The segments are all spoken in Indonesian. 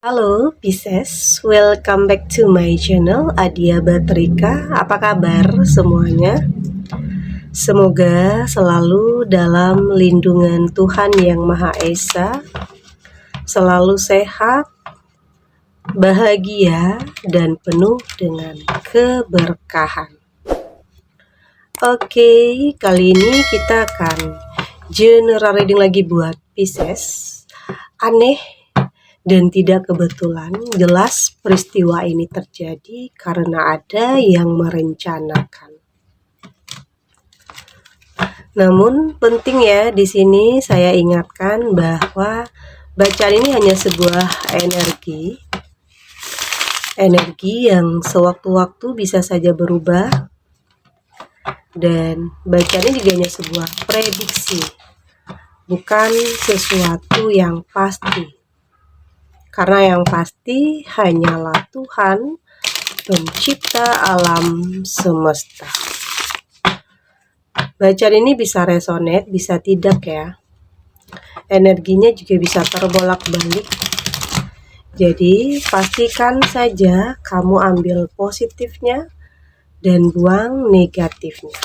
Halo Pisces, welcome back to my channel Adia Batrika. Apa kabar semuanya? Semoga selalu dalam lindungan Tuhan Yang Maha Esa, selalu sehat, bahagia, dan penuh dengan keberkahan. Oke, kali ini kita akan general reading lagi buat Pisces. Aneh dan tidak kebetulan, jelas peristiwa ini terjadi karena ada yang merencanakan. Namun penting ya, di sini saya ingatkan bahwa bacaan ini hanya sebuah energi yang sewaktu-waktu bisa saja berubah, dan bacaan ini juga hanya sebuah prediksi, bukan sesuatu yang pasti. Karena yang pasti hanyalah Tuhan, pencipta alam semesta. Bacaan ini bisa resonate, bisa tidak ya. Energinya juga bisa terbolak-balik. Jadi pastikan saja kamu ambil positifnya dan buang negatifnya.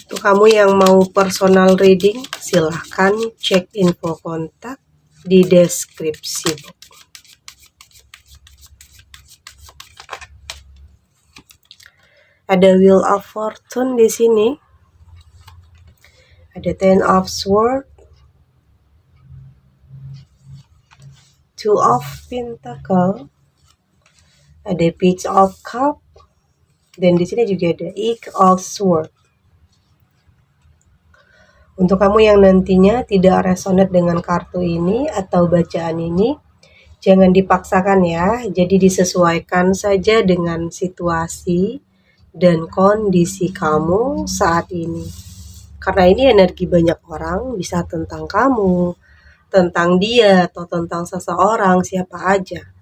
Untuk kamu yang mau personal reading, silahkan cek info kontak di deskripsi box. Ada Wheel of Fortune di sini. Ada Ten of Swords, Two of Pentacle, ada Page of Cup, dan di sini juga ada Eight of Swords. Untuk kamu yang nantinya tidak resonate dengan kartu ini atau bacaan ini, jangan dipaksakan ya. Jadi disesuaikan saja dengan situasi dan kondisi kamu saat ini. Karena ini energi banyak orang, bisa tentang kamu, tentang dia, atau tentang seseorang, siapa aja.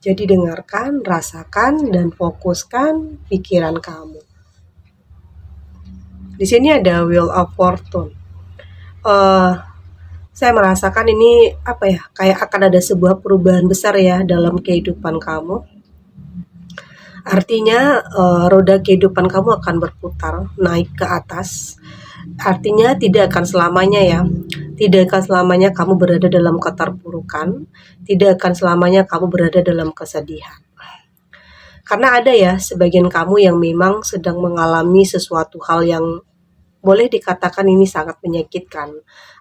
Jadi dengarkan, rasakan, dan fokuskan pikiran kamu. Di sini ada Wheel of Fortune. Saya merasakan ini kayak akan ada sebuah perubahan besar ya dalam kehidupan kamu. Artinya roda kehidupan kamu akan berputar naik ke atas. Artinya tidak akan selamanya ya. Tidak akan selamanya kamu berada dalam keterpurukan. Tidak akan selamanya kamu berada dalam kesedihan. Karena ada ya sebagian kamu yang memang sedang mengalami sesuatu hal yang boleh dikatakan ini sangat menyakitkan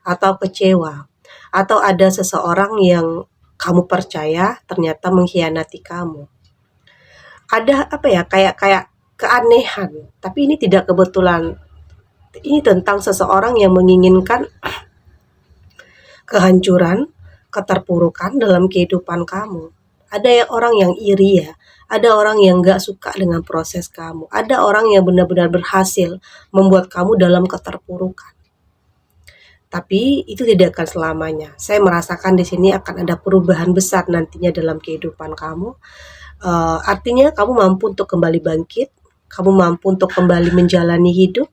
atau kecewa. Atau ada seseorang yang kamu percaya ternyata mengkhianati kamu. Ada kayak keanehan, tapi ini tidak kebetulan. Ini tentang seseorang yang menginginkan kehancuran, keterpurukan dalam kehidupan kamu. Ada orang yang iri ya, ada orang yang gak suka dengan proses kamu, ada orang yang benar-benar berhasil membuat kamu dalam keterpurukan. Tapi itu tidak akan selamanya. Saya merasakan di sini akan ada perubahan besar nantinya dalam kehidupan kamu. Artinya kamu mampu untuk kembali bangkit, kamu mampu untuk kembali menjalani hidup,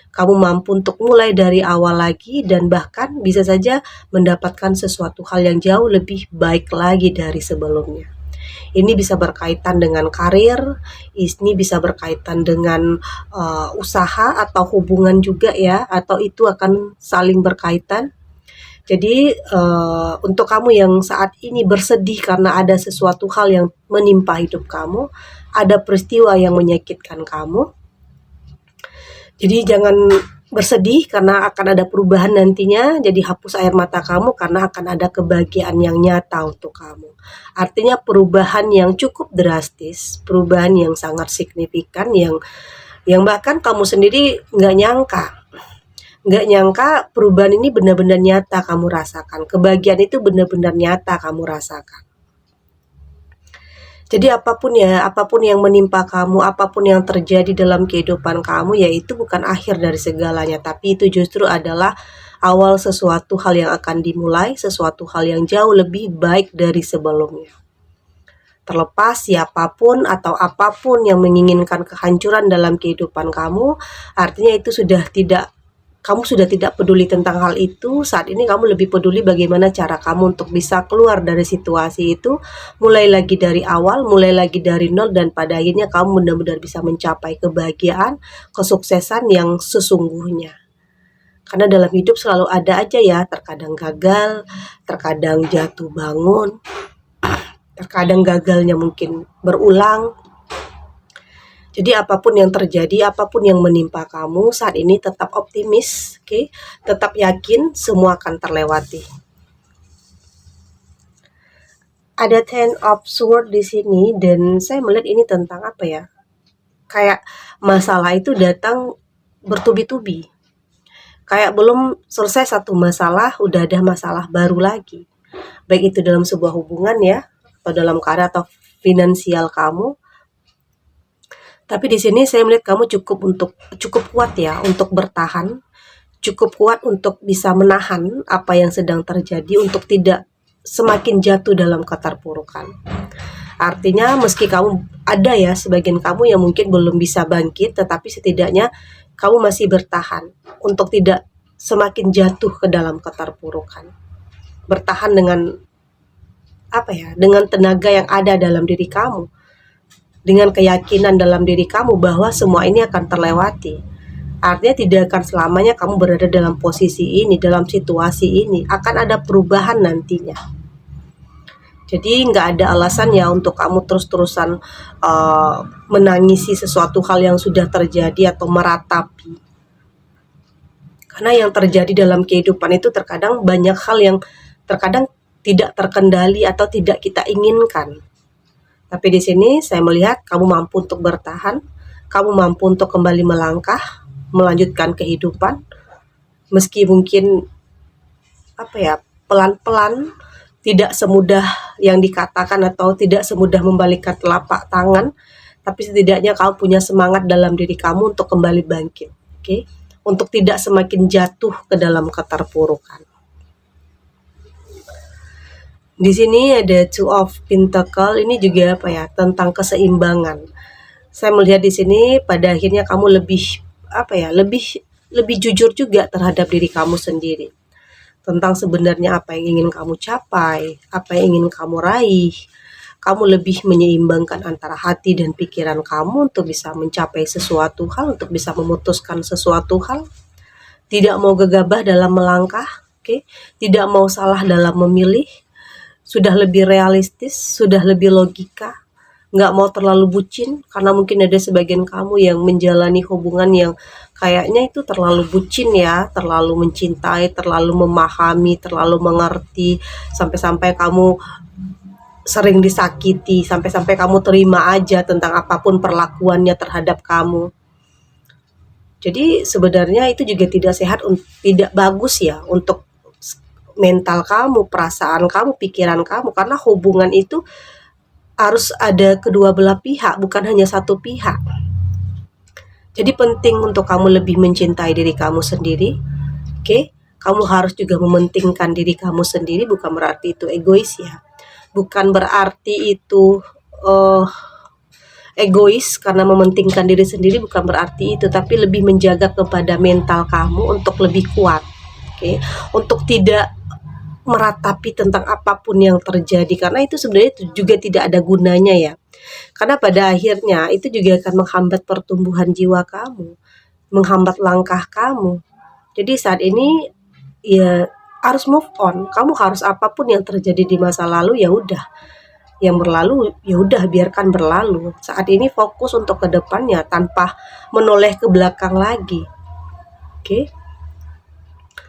kamu mampu untuk mulai dari awal lagi, dan bahkan bisa saja mendapatkan sesuatu hal yang jauh lebih baik lagi dari sebelumnya. Ini bisa berkaitan dengan karir, ini bisa berkaitan dengan usaha atau hubungan juga ya, atau itu akan saling berkaitan. Jadi untuk kamu yang saat ini bersedih karena ada sesuatu hal yang menimpa hidup kamu, ada peristiwa yang menyakitkan kamu. Jadi jangan bersedih karena akan ada perubahan nantinya, jadi hapus air mata kamu karena akan ada kebahagiaan yang nyata untuk kamu. Artinya perubahan yang cukup drastis, perubahan yang sangat signifikan, yang bahkan kamu sendiri nggak nyangka perubahan ini benar-benar nyata kamu rasakan. Kebahagiaan itu benar-benar nyata kamu rasakan. Jadi apapun yang menimpa kamu, apapun yang terjadi dalam kehidupan kamu, yaitu bukan akhir dari segalanya, tapi itu justru adalah awal sesuatu hal yang akan dimulai, sesuatu hal yang jauh lebih baik dari sebelumnya. Terlepas siapapun atau apapun yang menginginkan kehancuran dalam kehidupan kamu, artinya itu sudah tidak kamu sudah tidak peduli tentang hal itu. Saat ini kamu lebih peduli bagaimana cara kamu untuk bisa keluar dari situasi itu, mulai lagi dari awal, mulai lagi dari nol, dan pada akhirnya kamu benar-benar bisa mencapai kebahagiaan, kesuksesan yang sesungguhnya. Karena dalam hidup selalu ada aja ya, terkadang gagal, terkadang jatuh bangun, terkadang gagalnya mungkin berulang. Jadi apapun yang terjadi, apapun yang menimpa kamu saat ini, tetap optimis, oke? Tetap yakin semua akan terlewati. Ada Ten of Swords di sini, dan saya melihat ini tentang apa ya? Kayak masalah itu datang bertubi-tubi. Kayak belum selesai satu masalah, udah ada masalah baru lagi. Baik itu dalam sebuah hubungan ya, atau dalam karir atau finansial kamu. Tapi di sini saya melihat kamu cukup kuat ya untuk bertahan, cukup kuat untuk bisa menahan apa yang sedang terjadi untuk tidak semakin jatuh dalam keterpurukan. Artinya meski kamu ada ya sebagian kamu yang mungkin belum bisa bangkit, tetapi setidaknya kamu masih bertahan untuk tidak semakin jatuh ke dalam keterpurukan. Bertahan dengan apa ya? Dengan tenaga yang ada dalam diri kamu. Dengan keyakinan dalam diri kamu bahwa semua ini akan terlewati. Artinya tidak akan selamanya kamu berada dalam posisi ini, dalam situasi ini. Akan ada perubahan nantinya. Jadi nggak ada alasan ya untuk kamu terus-terusan menangisi sesuatu hal yang sudah terjadi atau meratapi. Karena yang terjadi dalam kehidupan itu terkadang banyak hal yang terkadang tidak terkendali atau tidak kita inginkan. Tapi di sini saya melihat kamu mampu untuk bertahan, kamu mampu untuk kembali melangkah, melanjutkan kehidupan, meski mungkin pelan-pelan, tidak semudah yang dikatakan atau tidak semudah membalikkan telapak tangan, tapi setidaknya kamu punya semangat dalam diri kamu untuk kembali bangkit, oke? Untuk tidak semakin jatuh ke dalam keterpurukan. Di sini ada Two of Pentacles, ini juga tentang keseimbangan. Saya melihat di sini pada akhirnya kamu lebih jujur juga terhadap diri kamu sendiri. Tentang sebenarnya apa yang ingin kamu capai, apa yang ingin kamu raih. Kamu lebih menyeimbangkan antara hati dan pikiran kamu untuk bisa mencapai sesuatu hal, untuk bisa memutuskan sesuatu hal. Tidak mau gegabah dalam melangkah, oke? Tidak mau salah dalam memilih. Sudah lebih realistis, sudah lebih logika, nggak mau terlalu bucin, karena mungkin ada sebagian kamu yang menjalani hubungan yang kayaknya itu terlalu bucin ya, terlalu mencintai, terlalu memahami, terlalu mengerti, sampai-sampai kamu sering disakiti, sampai-sampai kamu terima aja tentang apapun perlakuannya terhadap kamu. Jadi sebenarnya itu juga tidak sehat, tidak bagus ya untuk mental kamu, perasaan kamu, pikiran kamu, karena hubungan itu harus ada kedua belah pihak, bukan hanya satu pihak. Jadi penting untuk kamu lebih mencintai diri kamu sendiri, oke? Kamu harus juga mementingkan diri kamu sendiri, bukan berarti itu egois ya, bukan berarti itu egois karena mementingkan diri sendiri, bukan berarti itu, tapi lebih menjaga kepada mental kamu untuk lebih kuat, oke? Untuk tidak meratapi tentang apapun yang terjadi, karena itu sebenarnya juga tidak ada gunanya ya, karena pada akhirnya itu juga akan menghambat pertumbuhan jiwa kamu, menghambat langkah kamu. Jadi saat ini ya harus move on, kamu harus apapun yang terjadi di masa lalu ya udah, yang berlalu ya udah biarkan berlalu. Saat ini fokus untuk ke depannya tanpa menoleh ke belakang lagi, oke?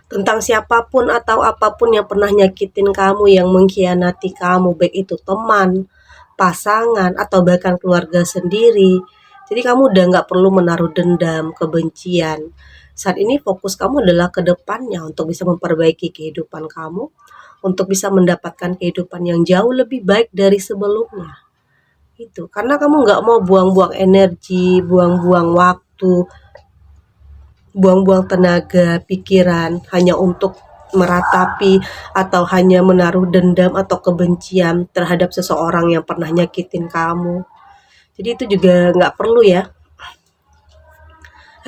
Tentang siapapun atau apapun yang pernah nyakitin kamu, yang mengkhianati kamu, baik itu teman, pasangan, atau bahkan keluarga sendiri. Jadi kamu udah nggak perlu menaruh dendam, kebencian. Saat ini fokus kamu adalah ke depannya untuk bisa memperbaiki kehidupan kamu, untuk bisa mendapatkan kehidupan yang jauh lebih baik dari sebelumnya. Itu karena kamu nggak mau buang-buang energi, buang-buang waktu, buang-buang tenaga, pikiran hanya untuk meratapi atau hanya menaruh dendam atau kebencian terhadap seseorang yang pernah nyakitin kamu. Jadi itu juga nggak perlu ya.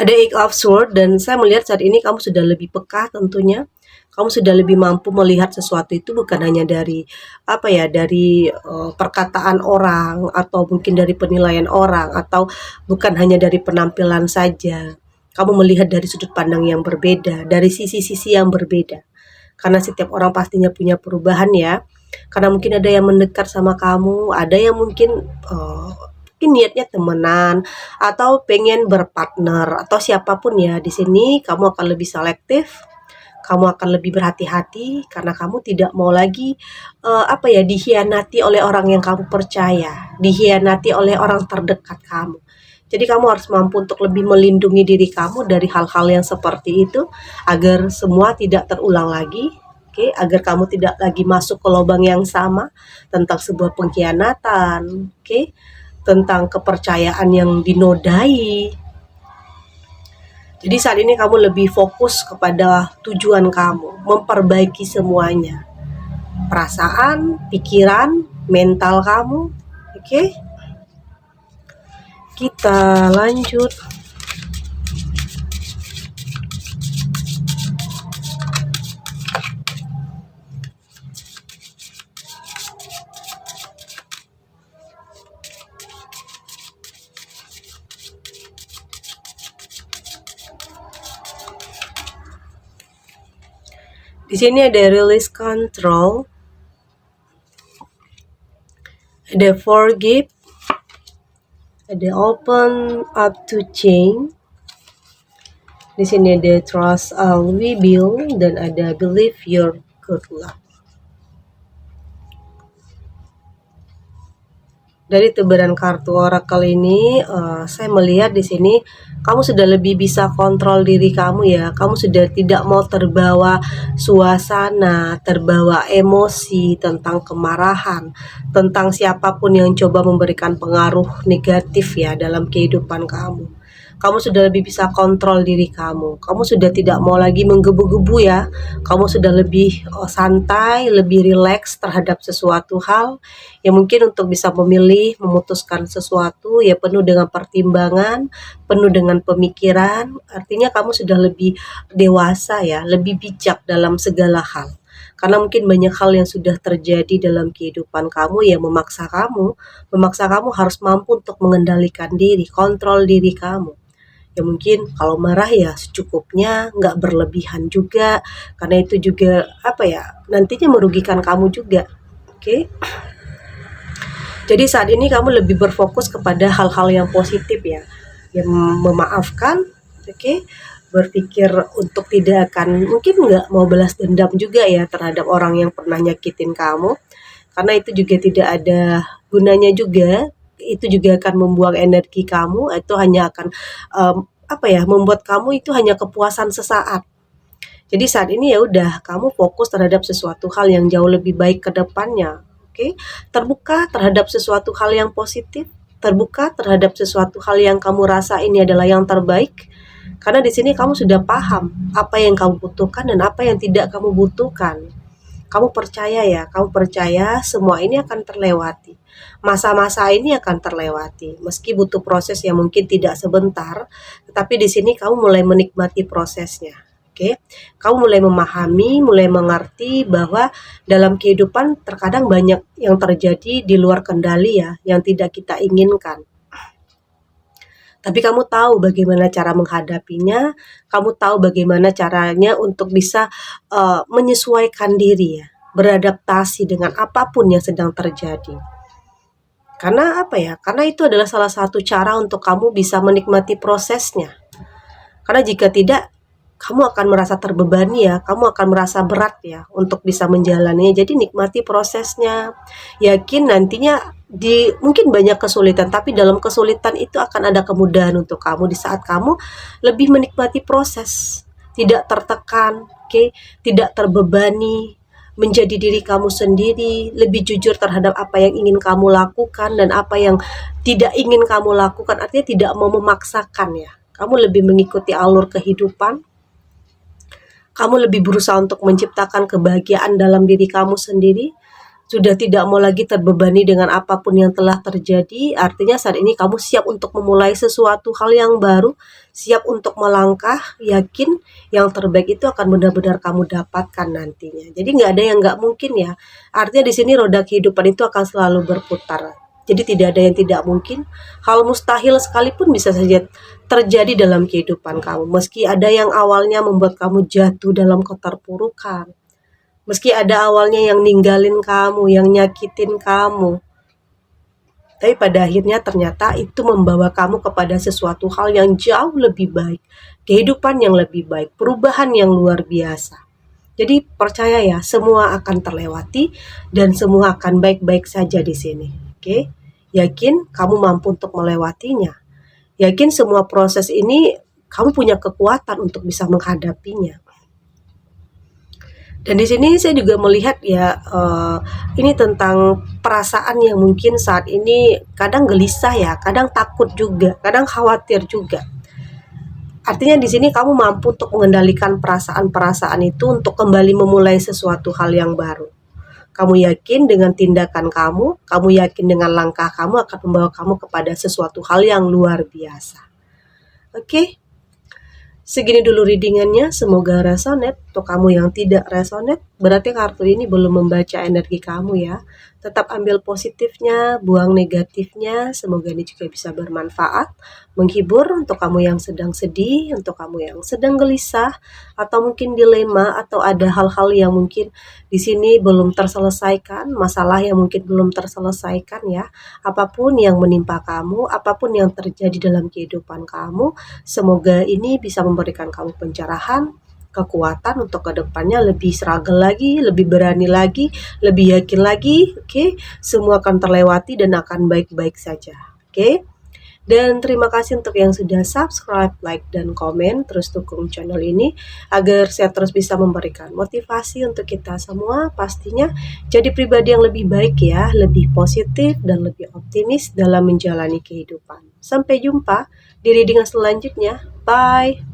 Ada Eight of Swords, dan saya melihat saat ini kamu sudah lebih peka tentunya. Kamu sudah lebih mampu melihat sesuatu itu bukan hanya dari perkataan orang, atau mungkin dari penilaian orang, atau bukan hanya dari penampilan saja. Kamu melihat dari sudut pandang yang berbeda, dari sisi-sisi yang berbeda. Karena setiap orang pastinya punya perubahan ya. Karena mungkin ada yang mendekat sama kamu, ada yang mungkin niatnya temenan atau pengen berpartner atau siapapun ya. Di sini kamu akan lebih selektif, kamu akan lebih berhati-hati karena kamu tidak mau lagi dikhianati oleh orang yang kamu percaya, dikhianati oleh orang terdekat kamu. Jadi kamu harus mampu untuk lebih melindungi diri kamu dari hal-hal yang seperti itu agar semua tidak terulang lagi. Oke, agar kamu tidak lagi masuk ke lubang yang sama tentang sebuah pengkhianatan, oke, tentang kepercayaan yang dinodai. Jadi saat ini kamu lebih fokus kepada tujuan kamu, memperbaiki semuanya. Perasaan, pikiran, mental kamu, oke? Kita lanjut. Di sini ada release control, ada forgive, ada open up to change. Di sini ada trust we build, dan ada believe your good luck. Dari tebaran kartu oracle ini, saya melihat di sini kamu sudah lebih bisa kontrol diri kamu ya. Kamu sudah tidak mau terbawa suasana, terbawa emosi tentang kemarahan, tentang siapapun yang coba memberikan pengaruh negatif ya dalam kehidupan kamu. Kamu sudah lebih bisa kontrol diri kamu. Kamu sudah tidak mau lagi menggebu-gebu ya. Kamu sudah lebih santai, lebih rileks terhadap sesuatu hal. Ya mungkin untuk bisa memilih, memutuskan sesuatu ya penuh dengan pertimbangan, penuh dengan pemikiran. Artinya kamu sudah lebih dewasa ya, lebih bijak dalam segala hal. Karena mungkin banyak hal yang sudah terjadi dalam kehidupan kamu yang memaksa kamu harus mampu untuk mengendalikan diri, kontrol diri kamu. Ya mungkin kalau marah ya secukupnya, nggak berlebihan juga, karena itu juga nantinya merugikan kamu juga. Oke. Jadi saat ini kamu lebih berfokus kepada hal-hal yang positif ya, yang memaafkan, oke, berpikir untuk tidak akan, mungkin nggak mau balas dendam juga ya terhadap orang yang pernah nyakitin kamu, karena itu juga tidak ada gunanya juga. Itu juga akan membuang energi kamu, itu hanya akan membuat kamu itu hanya kepuasan sesaat. Jadi saat ini ya udah kamu fokus terhadap sesuatu hal yang jauh lebih baik ke depannya. Oke, terbuka terhadap sesuatu hal yang positif, terbuka terhadap sesuatu hal yang kamu rasa ini adalah yang terbaik. Karena di sini kamu sudah paham apa yang kamu butuhkan dan apa yang tidak kamu butuhkan. Kamu percaya semua ini akan terlewati. Masa-masa ini akan terlewati. Meski butuh proses yang mungkin tidak sebentar, tetapi di sini kamu mulai menikmati prosesnya. Oke, kamu mulai memahami, mulai mengerti bahwa dalam kehidupan terkadang banyak yang terjadi di luar kendali ya, yang tidak kita inginkan. Tapi kamu tahu bagaimana cara menghadapinya, kamu tahu bagaimana caranya untuk bisa menyesuaikan diri ya, beradaptasi dengan apapun yang sedang terjadi. Karena Karena itu adalah salah satu cara untuk kamu bisa menikmati prosesnya. Karena jika tidak, kamu akan merasa terbebani ya, kamu akan merasa berat ya untuk bisa menjalaninya. Jadi nikmati prosesnya. Yakin nantinya mungkin banyak kesulitan, tapi dalam kesulitan itu akan ada kemudahan untuk kamu di saat kamu lebih menikmati proses, tidak tertekan, tidak terbebani, menjadi diri kamu sendiri, lebih jujur terhadap apa yang ingin kamu lakukan dan apa yang tidak ingin kamu lakukan. Artinya tidak mau memaksakan ya. Kamu lebih mengikuti alur kehidupan. Kamu lebih berusaha untuk menciptakan kebahagiaan dalam diri kamu sendiri, sudah tidak mau lagi terbebani dengan apapun yang telah terjadi, artinya saat ini kamu siap untuk memulai sesuatu hal yang baru, siap untuk melangkah, yakin yang terbaik itu akan benar-benar kamu dapatkan nantinya. Jadi nggak ada yang nggak mungkin ya. Artinya di sini roda kehidupan itu akan selalu berputar. Jadi tidak ada yang tidak mungkin. Hal mustahil sekalipun bisa saja terjadi dalam kehidupan kamu. Meski ada yang awalnya membuat kamu jatuh dalam keterpurukan. Meski ada awalnya yang ninggalin kamu, yang nyakitin kamu, tapi pada akhirnya ternyata itu membawa kamu kepada sesuatu hal yang jauh lebih baik, kehidupan yang lebih baik, perubahan yang luar biasa. Jadi percaya ya, semua akan terlewati dan semua akan baik-baik saja di sini. Oke? Yakin kamu mampu untuk melewatinya. Yakin semua proses ini kamu punya kekuatan untuk bisa menghadapinya. Dan di sini saya juga melihat ya, ini tentang perasaan yang mungkin saat ini kadang gelisah ya, kadang takut juga, kadang khawatir juga. Artinya di sini kamu mampu untuk mengendalikan perasaan-perasaan itu untuk kembali memulai sesuatu hal yang baru. Kamu yakin dengan tindakan kamu yakin dengan langkah kamu akan membawa kamu kepada sesuatu hal yang luar biasa. Oke? Segini dulu readingannya, semoga resonate. Untuk kamu yang tidak resonate, berarti kartu ini belum membaca energi kamu ya. Tetap ambil positifnya, buang negatifnya, semoga ini juga bisa bermanfaat, menghibur untuk kamu yang sedang sedih, untuk kamu yang sedang gelisah, atau mungkin dilema, atau ada hal-hal yang mungkin di sini belum terselesaikan, masalah yang mungkin belum terselesaikan ya. Apapun yang menimpa kamu, apapun yang terjadi dalam kehidupan kamu, semoga ini bisa memberikan kamu pencerahan, kekuatan untuk kedepannya lebih struggle lagi, lebih berani lagi, lebih yakin lagi, oke? Semua akan terlewati dan akan baik-baik saja, oke? Dan terima kasih untuk yang sudah subscribe, like, dan komen. Terus dukung channel ini agar saya terus bisa memberikan motivasi untuk kita semua. Pastinya jadi pribadi yang lebih baik ya, lebih positif dan lebih optimis dalam menjalani kehidupan. Sampai jumpa di readingan selanjutnya. Bye!